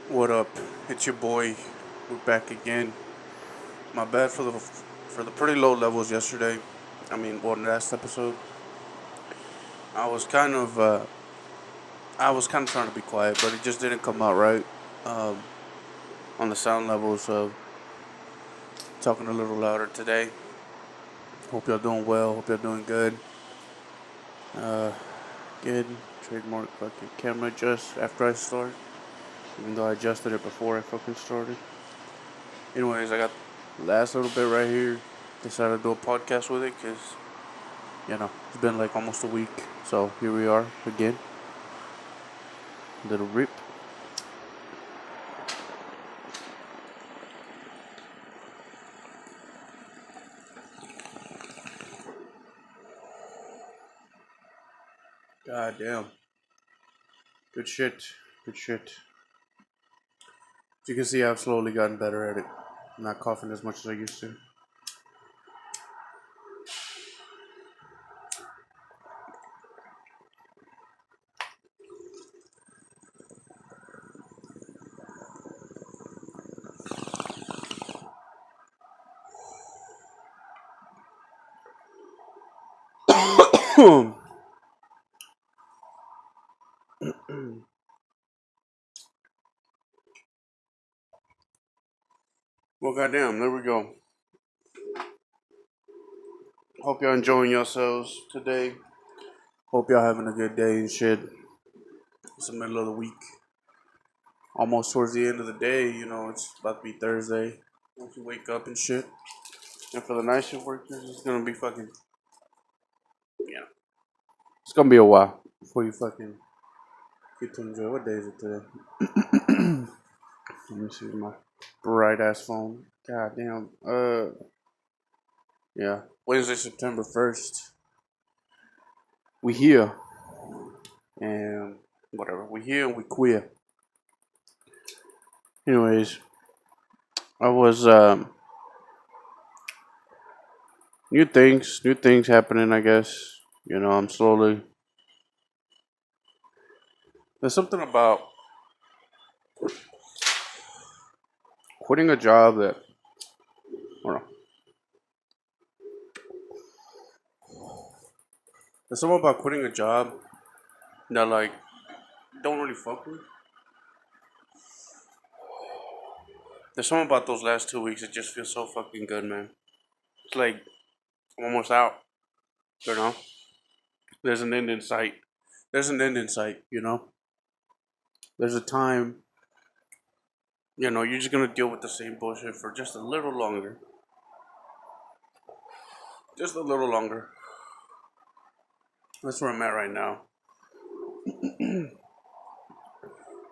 What up? It's your boy. We're back again. My bad for the pretty low levels yesterday. Last episode, I was kind of uh, I was kind of trying to be quiet, but it just didn't come out right um, on the sound level. So talking a little louder today. Hope y'all doing well. Hope y'all doing good. Uh, good. Trademark fucking camera adjust after I start, even though I adjusted it before I fucking started. Anyways, I got the last little bit right here. Decided to do a podcast with it because it's been like almost a week. So here we are again. Little rip. God damn. Good shit. Good shit. As you can see, I've slowly gotten better at it. I'm not coughing as much as I used to. Well, goddamn, there we go. Hope y'all enjoying yourselves today. Hope y'all having a good day and shit. It's the middle of the week. Almost towards the end of the day, it's about to be Thursday. Once you wake up and shit. And for the night shift workers, it's gonna be fucking, it's gonna be a while before you fucking get to enjoy. What day is it today? Let me see my bright ass phone. God damn. Yeah. Wednesday, September 1st. We here. And whatever. We here and we queer. Anyways, I was new things happening, I guess. I'm slowly. There's something about quitting a job that, I don't know. There's something about quitting a job that, like, don't really fuck with. There's something about those last 2 weeks that just feels so fucking good, man. It's like I'm almost out, you know? There's an end in sight. There's an end in sight, There's a time, you're just gonna deal with the same bullshit for just a little longer. Just a little longer. That's where I'm at right now.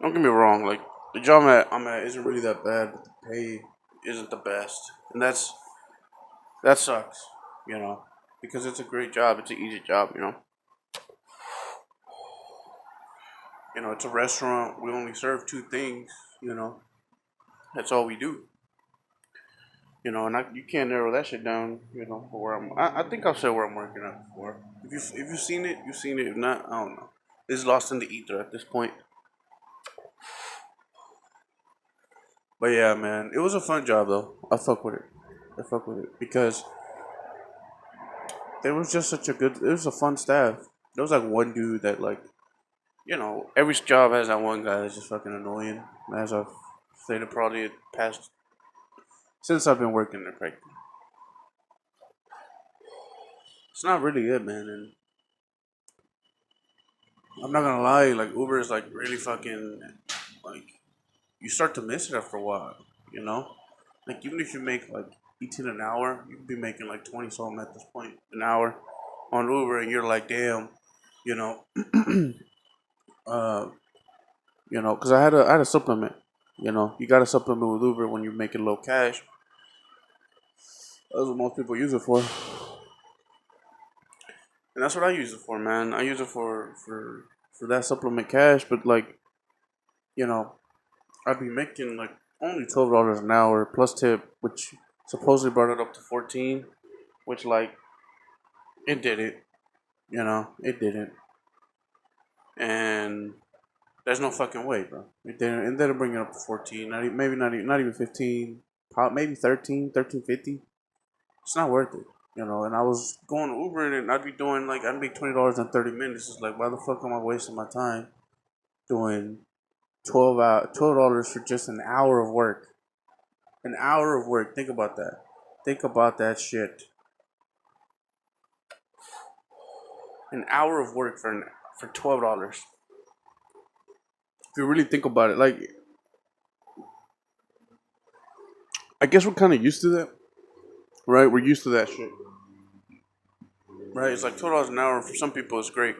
Don't get me wrong, like the job I'm at isn't really that bad, but the pay isn't the best. And that sucks, you know. Because it's a great job, it's an easy job. It's a restaurant, we only serve two things, you know. That's all we do. And you can't narrow that shit down, for where I think I've said where I'm working at before. If you've seen it, you've seen it. If not, I don't know. It's lost in the ether at this point. But yeah, man, it was a fun job though. I fuck with it. I fuck with it because there was just such a good. It was a fun staff. There was like one dude that like, every job has that one guy that's just fucking annoying. As I've stated, probably past since I've been working there, practically. It's not really good, man. And I'm not gonna lie, like Uber is like really fucking like you start to miss it after a while, you know? Like even if you make like 18 an hour, you could be making like 20 something at this point an hour on Uber and you're like, damn, you know, uh, because I had a supplement, you got a supplement with Uber when you're making low cash. That's what most people use it for. And that's what I use it for, man. I use it for that supplement cash, but like, you know, I'd be making like only $12 an hour plus tip, which supposedly brought it up to 14, which like it didn't, it didn't, and There's no fucking way, bro. Instead of bringing it up to 14, maybe not even 15, maybe 13, 13.50. It's not worth it, And I was going to Uber and I'd be doing like I'd make $20 in 30 minutes. It's like why the fuck am I wasting my time doing $12 for just an hour of work? An hour of work. Think about that. Think about that shit. An hour of work for $12. If you really think about it, like I guess we're kind of used to that, right? We're used to that shit, right? It's like $12 an hour for some people. It's great.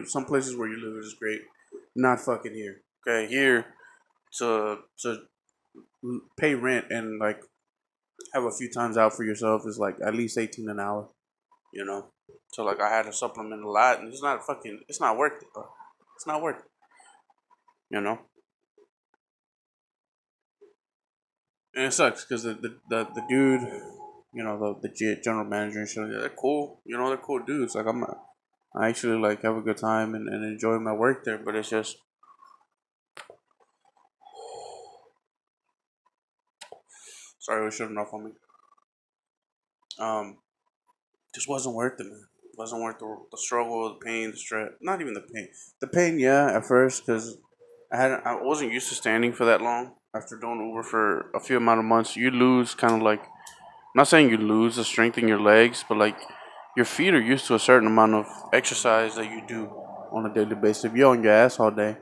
Some places where you live is great. Not fucking here. Okay, here to pay rent and like have a few times out for yourself is like at least 18 an hour. So like I had to supplement a lot, and it's not worth it, bro. It's not worth it. You know. And it sucks because the dude, the general manager and shit, they're cool. They're cool dudes. Like I actually like have a good time and enjoy my work there. But it's just, sorry, it was shutting off on me. Um, just wasn't worth it, man. Wasn't worth the struggle, the pain, the stress. Not even the pain. The pain, yeah, at first because I wasn't used to standing for that long. After doing Uber for a few amount of months, you lose kind of like, I'm not saying you lose the strength in your legs, but like your feet are used to a certain amount of exercise that you do on a daily basis. If you're on your ass all day,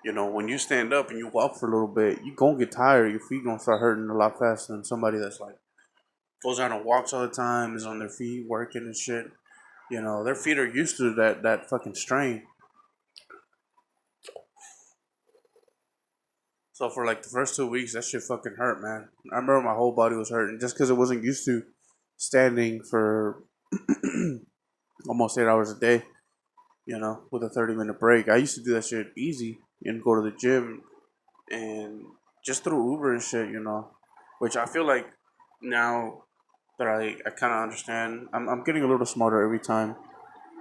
when you stand up and you walk for a little bit, you gonna get tired. Your feet gonna start hurting a lot faster than somebody that's like goes out and walks all the time, is on their feet working and shit. Their feet are used to that fucking strain. So for like the first 2 weeks, that shit fucking hurt, man. I remember my whole body was hurting just because it wasn't used to standing for almost 8 hours a day. With a 30-minute break. I used to do that shit easy and go to the gym and just through Uber and shit. Which I feel like now that I kind of understand, I'm getting a little smarter every time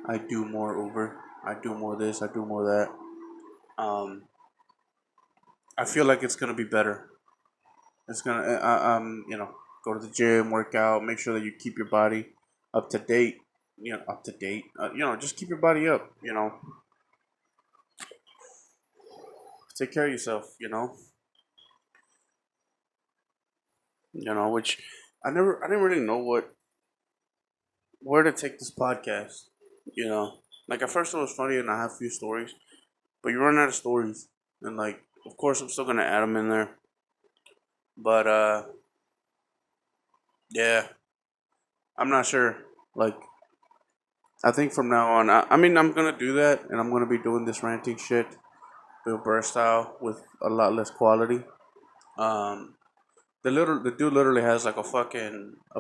I do more Uber. I do more this. I do more that. I feel like it's gonna be better. It's gonna, go to the gym, work out, make sure that you keep your body up to date. Up to date. Just keep your body up. Take care of yourself. Which I didn't really know where to take this podcast. Like at first it was funny and I have a few stories, but you run out of stories, and like, of course, I'm still gonna add them in there. But yeah, I'm not sure. Like, I think from now on, I mean, I'm gonna do that, and I'm gonna be doing this ranting shit, Bill Burr style, with a lot less quality. Um, the dude literally has like a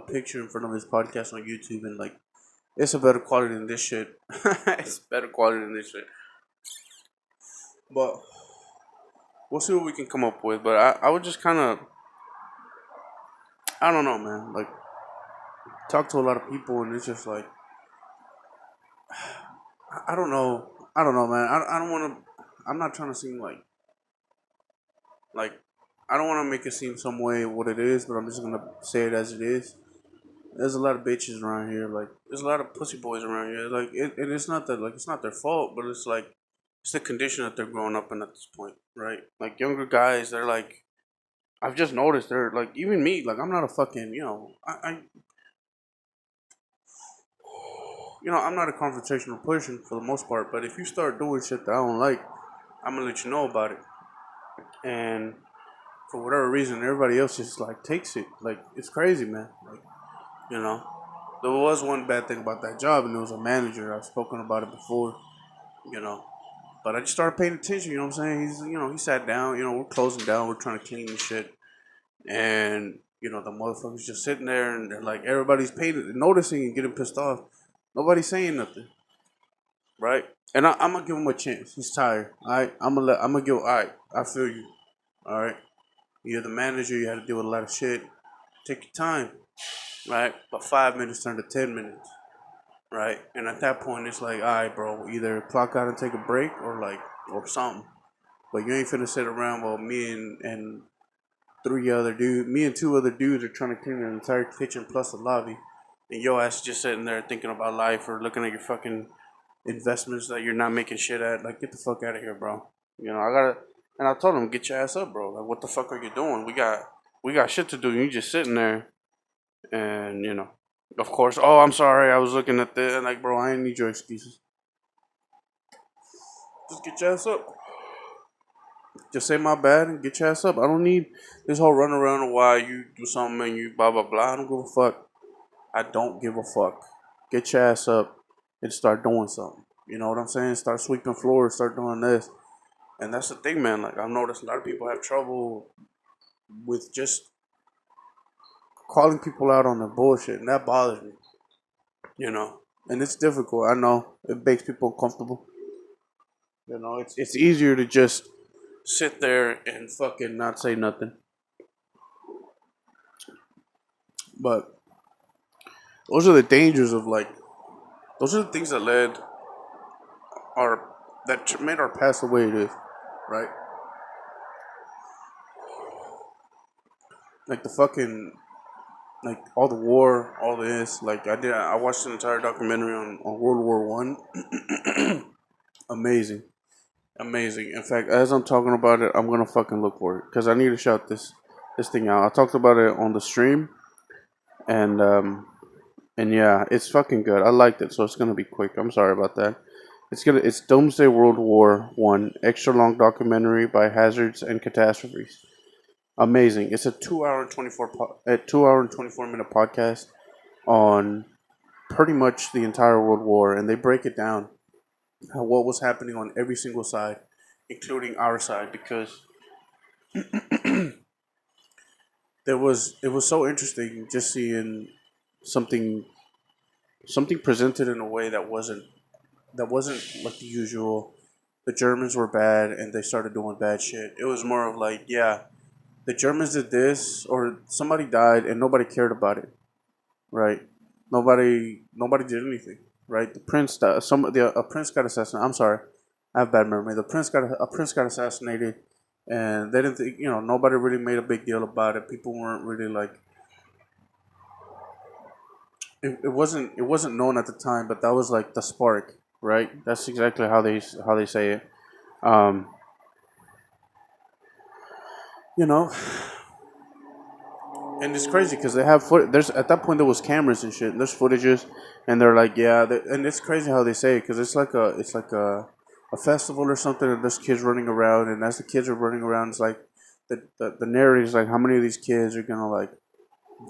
picture in front of his podcast on YouTube, and like it's a better quality than this shit. It's better quality than this shit. But we'll see what we can come up with. But I would just kind of, I don't know, man. Like, talk to a lot of people, and it's just like, I don't know. I don't know, man. I don't want to. I'm not trying to seem like I don't want to make it seem some way what it is, but I'm just gonna say it as it is. There's a lot of bitches around here. Like, there's a lot of pussy boys around here. Like, and it's not that, like, it's not their fault, but it's like it's the condition that they're growing up in at this point, right? Like, younger guys, they're like, I've just noticed they're like, even me, like, I'm not a fucking, I'm not a confrontational person for the most part. But if you start doing shit that I don't like, I'm gonna let you know about it. And for whatever reason, everybody else just like takes it. Like, it's crazy, man. Like, you know. There was one bad thing about that job, and it was a manager. I've spoken about it before, you know. But I just started paying attention. You know what I'm saying? He sat down. We're closing down. We're trying to clean the shit, and the motherfuckers just sitting there, and they're like, everybody's paying, noticing, and getting pissed off. Nobody's saying nothing, right? And I'm gonna give him a chance. He's tired. All right, I'm gonna give. All right, I feel you. All right, you're the manager. You had to deal with a lot of shit. Take your time, right? But 5 minutes turned to 10 minutes. Right? And at that point, it's like, all right, bro, either clock out and take a break, or like, or something. But you ain't finna sit around while and three other dudes, me and two other dudes are trying to clean an entire kitchen plus the lobby, and your ass just sitting there thinking about life or looking at your fucking investments that you're not making shit at. Like, get the fuck out of here, bro. You know, I gotta, and I told him, get your ass up, bro. Like, what the fuck are you doing? We got shit to do. You just sitting there, and of course, oh, I'm sorry, I was looking at this. Like, bro, I ain't need your excuses. Just get your ass up. Just say my bad and get your ass up. I don't need this whole run around of why you do something and you blah blah blah. I don't give a fuck. I don't give a fuck. Get your ass up and start doing something. You know what I'm saying? Start sweeping floors, start doing this. And that's the thing, man. Like, I've noticed a lot of people have trouble with just calling people out on their bullshit, and that bothers me. You know, and it's difficult. I know it makes people uncomfortable. You know, it's easier to just sit there and fucking not say nothing. But those are the dangers of like, those are the things that led our that made our past the way it is, right? Like the fucking like all the war, all this. Like I watched an entire documentary on World War One. Amazing, amazing. In fact, as I'm talking about it, I'm gonna fucking look for it because I need to shout this thing out. I talked about it on the stream, and yeah, it's fucking good. I liked it, so it's gonna be quick. I'm sorry about that. It's Doomsday World War One extra long documentary by Hazards and Catastrophes. Amazing. It's a 2 hour and 2 hour and 24 minute podcast on pretty much the entire World War, and they break it down what was happening on every single side, including our side, because it was so interesting just seeing something something presented in a way that wasn't like the usual. The Germans were bad and they started doing bad shit. It was more of like, yeah, the Germans did this or somebody died and nobody cared about it, right? Nobody did anything, right? The prince died, a prince got assassinated. I'm sorry, I have bad memory. The prince got assassinated, and they didn't think, nobody really made a big deal about it. People weren't really like it wasn't known at the time, but that was like the spark, right? That's exactly how they say it. Um, you know, and it's crazy because they have There's at that point there was cameras and shit. And there's footages, and they're like, yeah, and it's crazy how they say it because it's like a festival or something, and there's kids running around, and as the kids are running around, it's like the narrative is like, how many of these kids are gonna like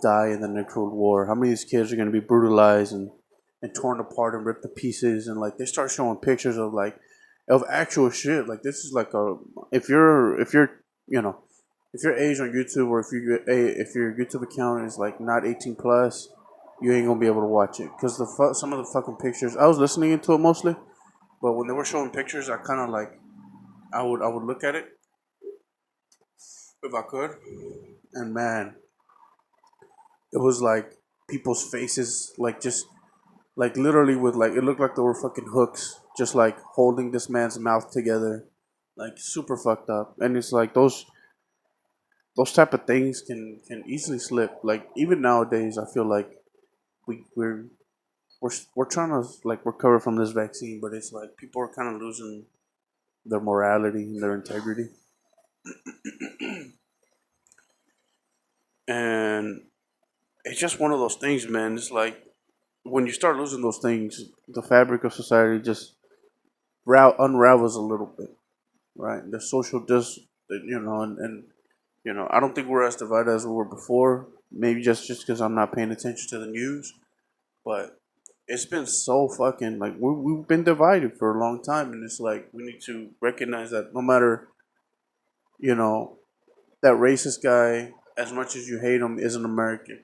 die in the next World War? How many of these kids are gonna be brutalized and torn apart and ripped to pieces? And like they start showing pictures of actual shit. Like this is like a if you're you know if your age on YouTube or if your YouTube account is like not 18 plus, you ain't gonna be able to watch it because some of the fucking pictures. I was listening into it mostly, but when they were showing pictures, I kind of like I would look at it if I could, and man, it was like people's faces like just like literally with like it looked like they were fucking hooks, just like holding this man's mouth together, like super fucked up. And it's like those type of things can easily slip. Like even nowadays, I feel like we we're trying to like recover from this vaccine, but it's like people are kind of losing their morality and their integrity, and it's just one of those things, man. It's like when you start losing those things, the fabric of society just unravels a little bit, right? The social and I don't think we're as divided as we were before. Maybe just because I'm not paying attention to the news, but it's been so fucking like we've been divided for a long time, and it's like we need to recognize that no matter you know that racist guy, as much as you hate him, is an American,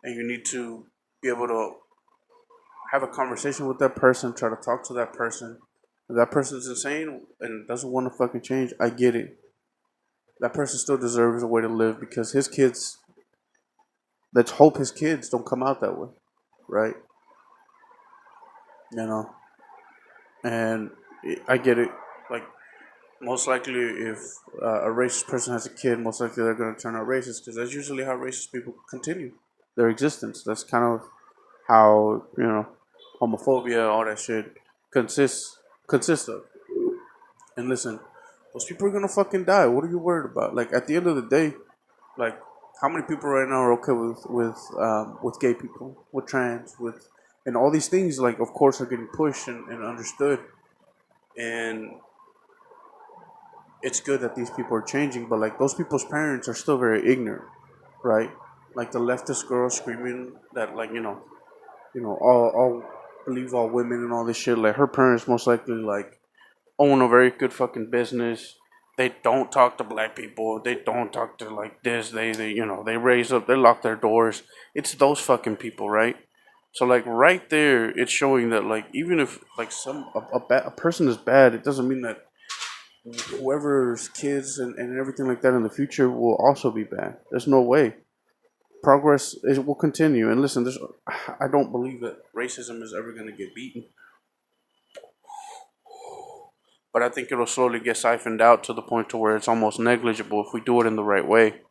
and you need to be able to have a conversation with that person, try to talk to that person. If that person's insane and doesn't want to fucking change, I get it. That person still deserves a way to live because his kids. Let's hope his kids don't come out that way, right? You know, and I get it. Like most likely, if a racist person has a kid, most likely they're going to turn out racist because that's usually how racist people continue their existence. That's kind of how homophobia, all that shit consists of. And listen, those people are gonna fucking die. What are you worried about? Like at the end of the day, like how many people right now are okay with gay people, with trans, with and all these things? Like of course are getting pushed and understood, and it's good that these people are changing. But like those people's parents are still very ignorant, right? Like the leftist girl screaming that like all believe all women and all this shit. Like her parents most likely like own a very good fucking business. They don't talk to black people. They don't talk to like this. They raise up. They lock their doors. It's those fucking people, right? So like right there, it's showing that like even if like a person is bad, it doesn't mean that whoever's kids and everything like that in the future will also be bad. There's no way. Progress is will continue. And listen, I don't believe that racism is ever gonna get beaten. But I think it'll slowly get siphoned out to the point to where it's almost negligible if we do it in the right way.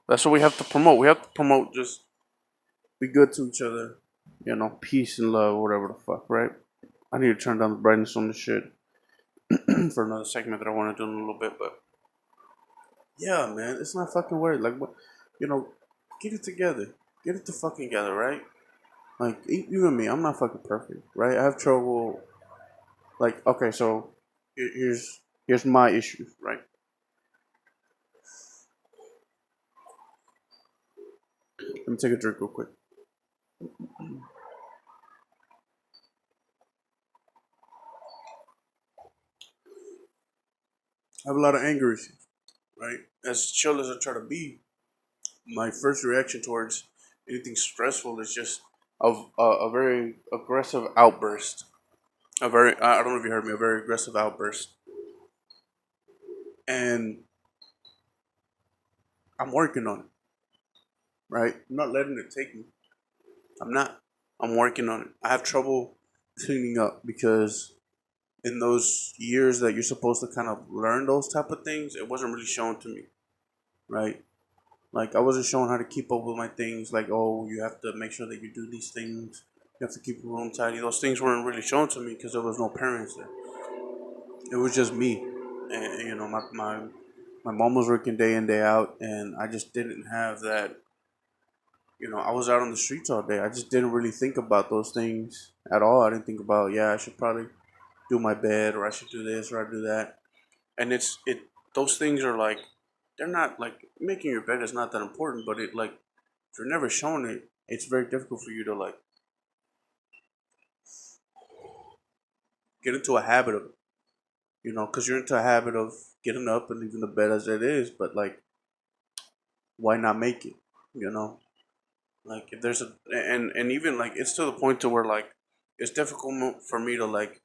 That's what we have to promote. We have to promote just be good to each other. Peace and love, whatever the fuck, right? I need to turn down the brightness on this shit for another segment that I want to do in a little bit. But yeah, man, it's not fucking weird. Like, you know, get it together. Get it to fucking together, right? Like, even me, I'm not fucking perfect, right? I have trouble. Like, okay, so here's my issue, right? Let me take a drink real quick. I have a lot of anger issues, right? As chill as I try to be, my first reaction towards anything stressful is just a very aggressive outburst. I don't know if you heard me, a very aggressive outburst. And I'm working on it, right? I'm not letting it take me. I'm not. I'm working on it. I have trouble cleaning up because in those years that you're supposed to kind of learn those type of things, it wasn't really shown to me, right? Like I wasn't shown how to keep up with my things. Like, oh, you have to make sure that you do these things. You have to keep your room tidy. Those things weren't really shown to me because there was no parents there. It was just me, and my mom was working day in day out, and I just didn't have that. I was out on the streets all day. I just didn't really think about those things at all. I didn't think about, yeah, I should probably do my bed, or I should do this, or I do that. And those things are like, they're not like making your bed is not that important, but it like if you're never shown it, it's very difficult for you to like get into a habit of it. Because you're into a habit of getting up and leaving the bed as it is. But like, why not make it? You know, like if there's a and even like it's to the point to where like it's difficult for me to like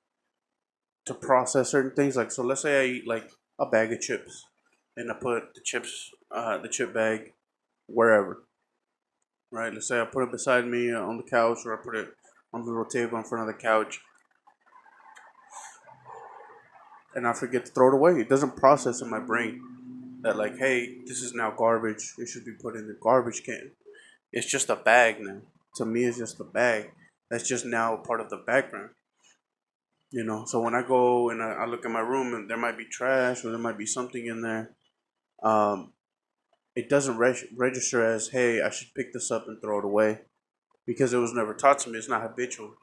to process certain things. Like, so let's say I eat like a bag of chips, and I put the chip bag wherever. Right. Let's say I put it beside me on the couch, or I put it on the little table in front of the couch, and I forget to throw it away. It doesn't process in my brain that like, hey, this is now garbage. It should be put in the garbage can. It's just a bag now. To me, it's just a bag. That's just now part of the background. So when I go and I look at my room and there might be trash or there might be something in there, um, it doesn't register as, hey, I should pick this up and throw it away because it was never taught to me. It's not habitual.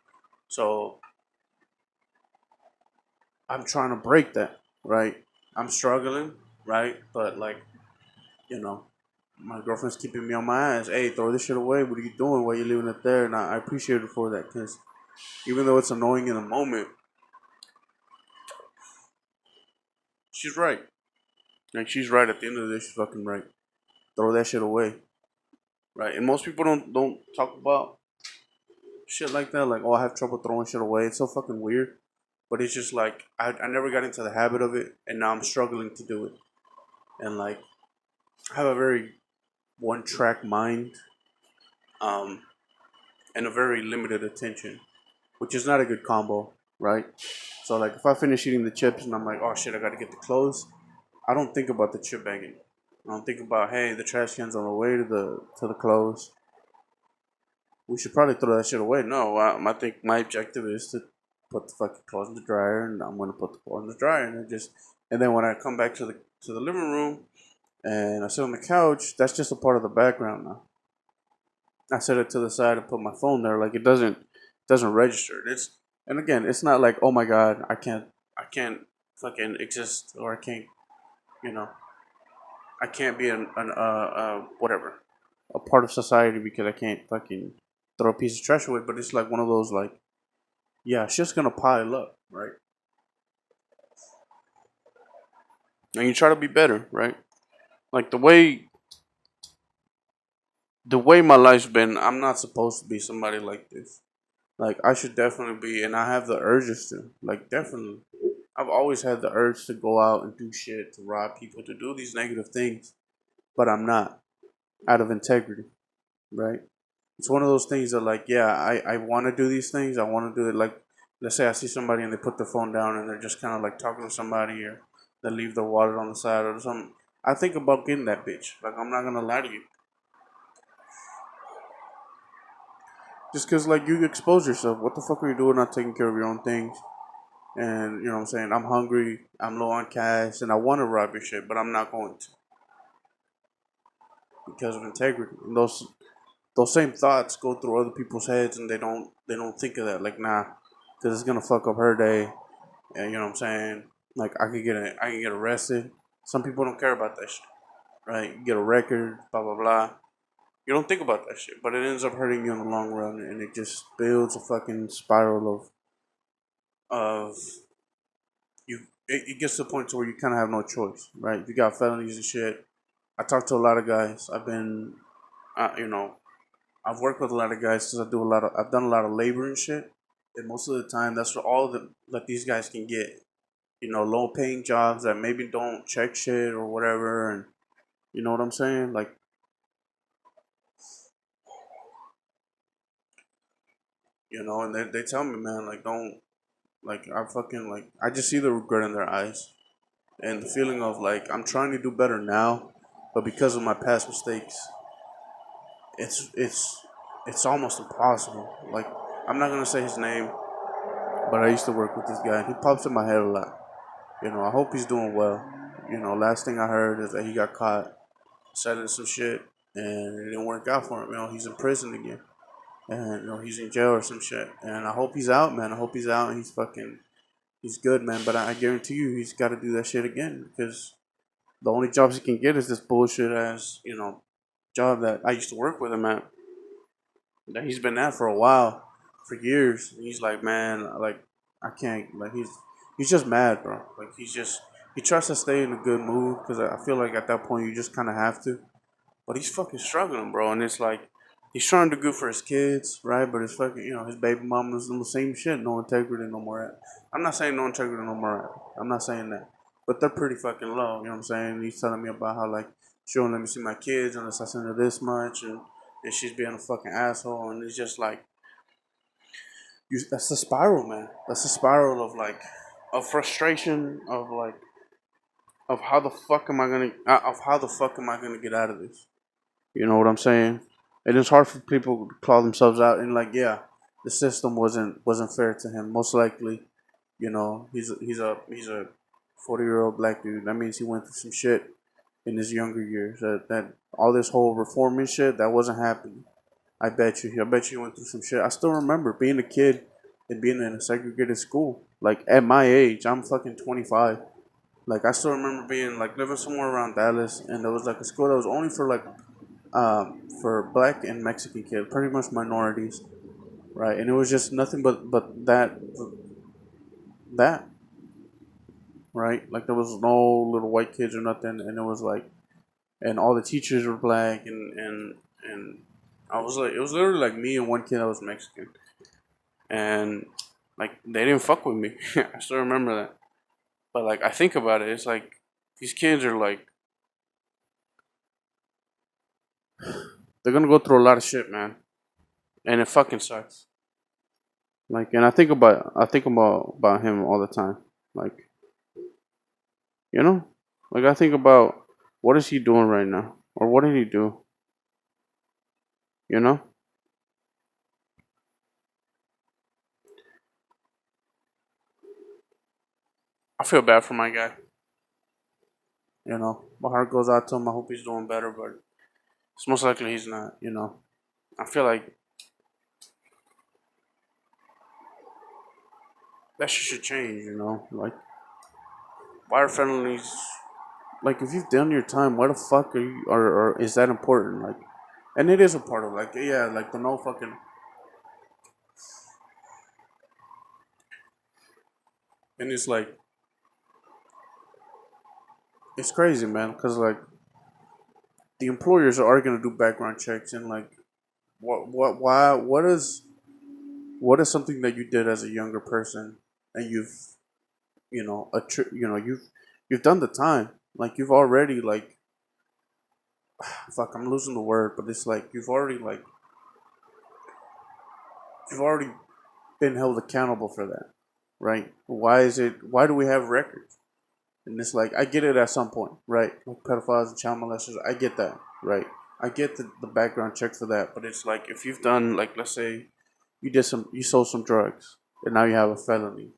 So I'm trying to break that, right? I'm struggling, right? But like, you know, my girlfriend's keeping me on my ass. Hey, throw this shit away. What are you doing? Why are you leaving it there? And I appreciate her for that because even though it's annoying in the moment, she's right. Like she's right. At the end of the day, she's fucking right. Throw that shit away, right? And most people don't talk about shit like that. Like, oh, I have trouble throwing shit away. It's so fucking weird. But it's just like I never got into the habit of it, and now I'm struggling to do it. And like I have a very one track mind, um, and a very limited attention, which is not a good combo. right? So like if I finish eating the chips and I'm like, oh shit, I gotta get the clothes, I don't think about the chip bagging. I don't think about, hey, the trash can's on the way to the clothes. We should probably throw that shit away. No, I think my objective is to put the fucking clothes in the dryer, and I'm gonna put the clothes in the dryer, and then when I come back to the living room and I sit on the couch, that's just a part of the background now. I set it to the side and put my phone there. Like it doesn't register. It's and again, it's not like, oh my god, I can't fucking exist, or I can't, you know I can't be an whatever, a part of society because I can't fucking throw a piece of trash away. But it's like one of those like, yeah, it's just gonna pile up, right? And you try to be better, right? Like the way my life's been, I'm not supposed to be somebody like this. Like I should definitely be, and I have the urges to. Like definitely, I've always had the urge to go out and do shit, to rob people, to do these negative things, but I'm not, out of integrity, right? It's one of those things that like, yeah, I want to do these things. I want to do it. Like, let's say I see somebody and they put their phone down and they're just kind of like talking to somebody, or they leave their wallet on the side or something. I think about getting that bitch. Like, I'm not gonna lie to you, just because like you expose yourself. What the fuck are you doing not taking care of your own things? And you know what I'm saying? I'm hungry. I'm low on cash, and I want to rob your shit, but I'm not going to because of integrity. And those same thoughts go through other people's heads, and they don't think of that. Like, nah, because it's gonna fuck up her day. And you know what I'm saying? Like I can get arrested. Some people don't care about that shit, right? You get a record, blah blah blah. You don't think about that shit, but it ends up hurting you in the long run, and it just builds a fucking spiral of you. It gets to the point to where you kind of have no choice, right? You got felonies and shit. I talk to a lot of guys. You know, I've worked with a lot of guys because I've done a lot of labor and shit. And most of the time, that's for all that these guys can get. You know, low paying jobs that maybe don't check shit or whatever. And you know what I'm saying? Like, and they tell me, man, like, don't, like, I just see the regret in their eyes and the feeling of, like, I'm trying to do better now, but because of my past mistakes, it's, it's, it's almost impossible. Like, I'm not going to say his name, but I used to work with this guy, and he pops in my head a lot. I hope he's doing well. Last thing I heard is that he got caught selling some shit, and it didn't work out for him. He's in prison again, and he's in jail or some shit. And I hope he's out, man. I hope he's out and he's good, man. But I guarantee you, he's got to do that shit again because the only jobs he can get is this bullshit ass, job that I used to work with him at. That he's been at for a while, for years. And he's like, man, like I can't. Like he's just mad, bro. Like he tries to stay in a good mood because I feel like at that point you just kind of have to. But he's fucking struggling, bro. And it's like he's trying to do good for his kids, right? But it's fucking, his baby mama's doing the same shit. No integrity, no morale. I'm not saying no integrity, no morale. I'm not saying that. But they're pretty fucking low. You know what I'm saying? He's telling me about how like she won't let me see my kids unless I send her this much, and she's being a fucking asshole. And it's just like that's the spiral, man. That's the spiral of like of frustration, of like of how the fuck am I gonna of how the fuck am I gonna get out of this? You know what I'm saying? And it's hard for people to claw themselves out. And like, yeah, the system wasn't fair to him. Most likely, he's a 40-year-old black dude. That means he went through some shit in his younger years. That all this whole reforming shit that wasn't happening. I bet you. I bet you he went through some shit. I still remember being a kid and being in a segregated school. Like at my age, I'm fucking 25. Like I still remember being like living somewhere around Dallas, and there was like a school that was only for black and Mexican kids, pretty much minorities, right? And it was just nothing but that, right? Like there was no little white kids or nothing, and it was like, and all the teachers were black, and I was like, it was literally like me and one kid that was Mexican, and like they didn't fuck with me. I still remember that, but like I think about it, it's like these kids are like they're gonna go through a lot of shit, man, and it fucking sucks. Like, and I think about him all the time. Like, you know, like I think about what is he doing right now, or what did he do? You know, I feel bad for my guy. You know, my heart goes out to him. I hope he's doing better, but it's most likely he's not. You know, I feel like that shit should change. You know, like why are felonies? Like, if you've done your time, why the fuck are you? Or is that important? Like, and it is a part of like, yeah, like the no fucking. And it's like it's crazy, man, because like the employers are gonna do background checks and like why what is something that you did as a younger person and you've you've done the time, like you've already like fuck, I'm losing the word, but it's like you've already been held accountable for that, right? Why do we have records? And it's like I get it at some point, right? Like pedophiles and child molesters, I get that, right? I get the background check for that, but it's like if you've done like, let's say you sold some drugs and now you have a felony.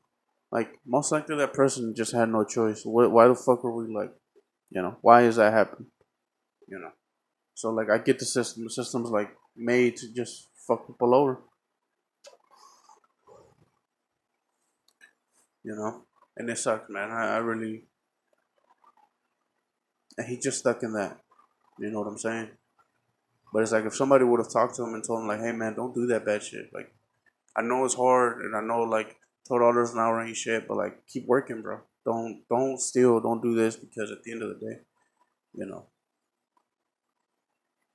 Like most likely that person just had no choice. Why the fuck were we like, why is that happening? You know. So like I get the system. The system's like made to just fuck people over. You know. And it sucks, man. I really and he just stuck in that. You know what I'm saying? But it's like if somebody would have talked to him and told him like, hey man, don't do that bad shit. Like I know it's hard and I know like $12 an hour ain't shit, but like keep working, bro. Don't steal, don't do this because at the end of the day, you know,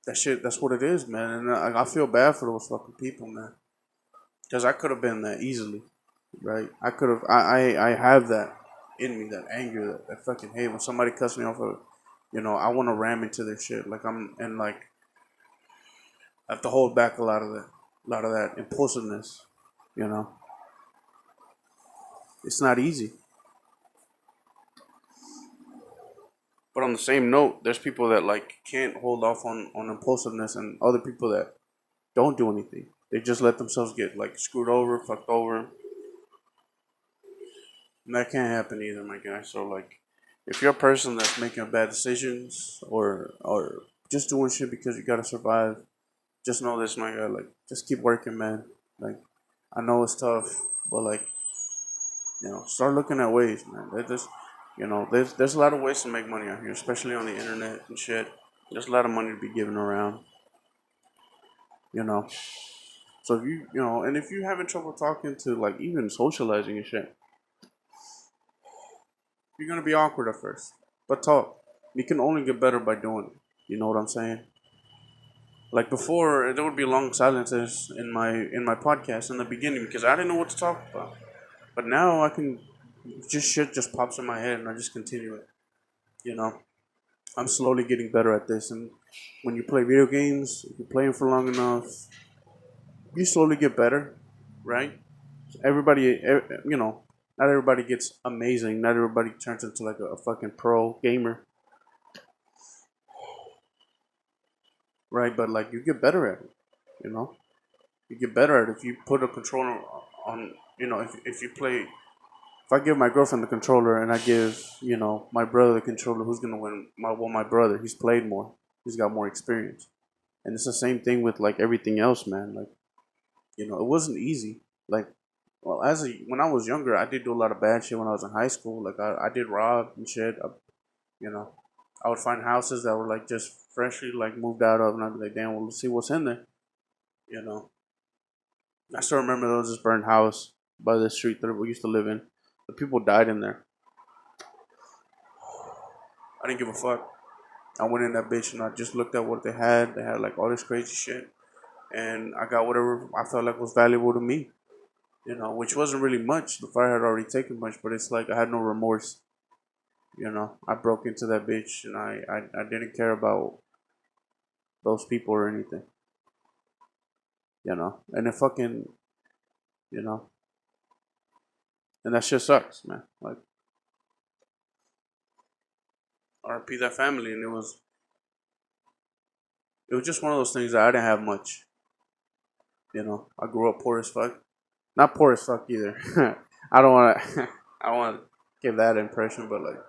that's what it is, man. And I feel bad for those fucking people, man. Because I could have been that easily, right? I could have, I have that in me, that anger, that fucking hate. When somebody cuts me off, I want to ram into their shit. Like and like, I have to hold back a lot of that impulsiveness, you know. It's not easy. But on the same note, there's people that like can't hold off on impulsiveness, and other people that don't do anything. They just let themselves get like screwed over, fucked over, and that can't happen either, my guy. So like, if you're a person that's making bad decisions or just doing shit because you gotta survive, just know this, my guy. Like, just keep working, man. Like, I know it's tough, but like, start looking at ways, man. There's a lot of ways to make money out here, especially on the internet and shit. There's a lot of money to be given around, you know. So if and if you're having trouble talking to like even socializing and shit, you're gonna be awkward at first. But talk. You can only get better by doing it. You know what I'm saying? Like before, there would be long silences in my podcast in the beginning because I didn't know what to talk about. But now I can just shit just pops in my head and I just continue it. You know, I'm slowly getting better at this. And when you play video games, if you play them for long enough, you slowly get better, right? Everybody, not everybody gets amazing. Not everybody turns into like a fucking pro gamer, right? But like you get better at it, you know. You get better at it if you put a controller on. If you play. If I give my girlfriend the controller and I give my brother the controller, who's gonna win? My brother. He's played more. He's got more experience, and it's the same thing with like everything else, man. Like it wasn't easy. Like when I was younger, I did do a lot of bad shit when I was in high school. Like I did rob and shit. You know, I would find houses that were like just freshly like moved out of, and I'd be like, damn, well, let's see what's in there. You know, I still remember there was this burned house by the street that we used to live in. The people died in there. I didn't give a fuck. I went in that bitch and I just looked at what they had. They had like all this crazy shit, and I got whatever I felt like was valuable to me. Which wasn't really much. The fire had already taken much, but it's like I had no remorse. I broke into that bitch and I didn't care about those people or anything. And it fucking you know, and that shit sucks, man. Like, RP that family, and it was just one of those things that I didn't have much, you know. I grew up poor as fuck, not poor as fuck either. I don't want to, I don't want to give that impression, but like,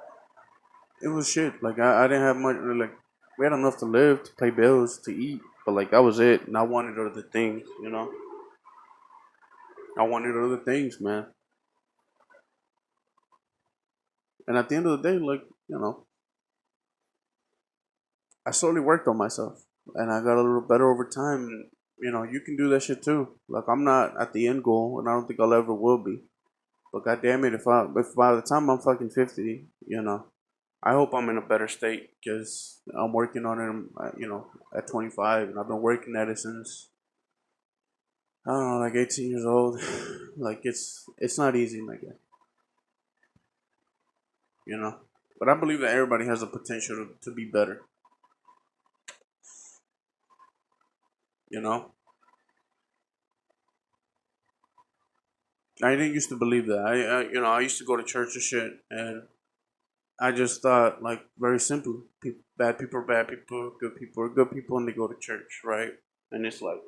it was shit. Like, I didn't have much. Like, we had enough to live, to pay bills, to eat, but like that was it. And I wanted other things, you know. I wanted other things, man. And at the end of the day, like, you know, I slowly worked on myself, and I got a little better over time. And, you know, you can do that shit too. Like, I'm not at the end goal, and I don't think I'll ever will be. But god damn it, if by the time I'm fucking 50, you know, I hope I'm in a better state because I'm working on it. You know, at 25, and I've been working at it since I don't know, like 18 years old. Like it's not easy, like that, you know. But I believe that everybody has the potential to be better, you know. I didn't used to believe that. You know, I used to go to church and shit, and I just thought like very simple: people are bad people, good people are good people, and they go to church, right? And it's like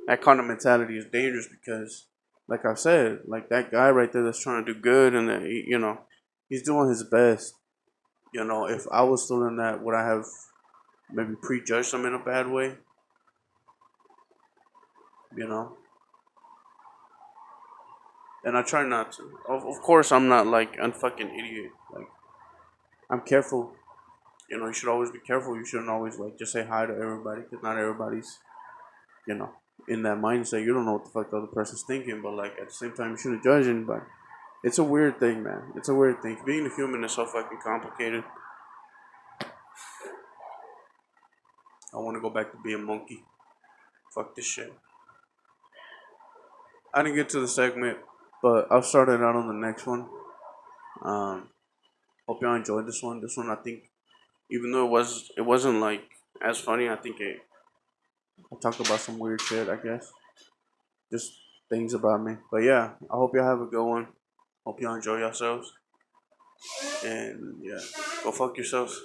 that kind of mentality is dangerous because, like I said, like that guy right there that's trying to do good, and you know, he's doing his best. You know, if I was still in that, would I have maybe prejudged him in a bad way? You know, and I try not to. Of course, I'm not like a fucking idiot. Like, I'm careful. You know, you should always be careful. You shouldn't always like just say hi to everybody because not everybody's, you know, in that mindset. You don't know what the fuck the other person's thinking, but like at the same time, you shouldn't judge anybody. It's a weird thing, man. It's a weird thing. Being a human is so fucking complicated. I want to go back to being a monkey. Fuck this shit. I didn't get to the segment, but I'll start it out on the next one. Um, Hope y'all enjoyed this one. This one, I think, even though it wasn't like as funny, I talked about some weird shit. I guess just things about me. But yeah, I hope y'all have a good one. Hope y'all enjoy yourselves. And yeah, go fuck yourselves.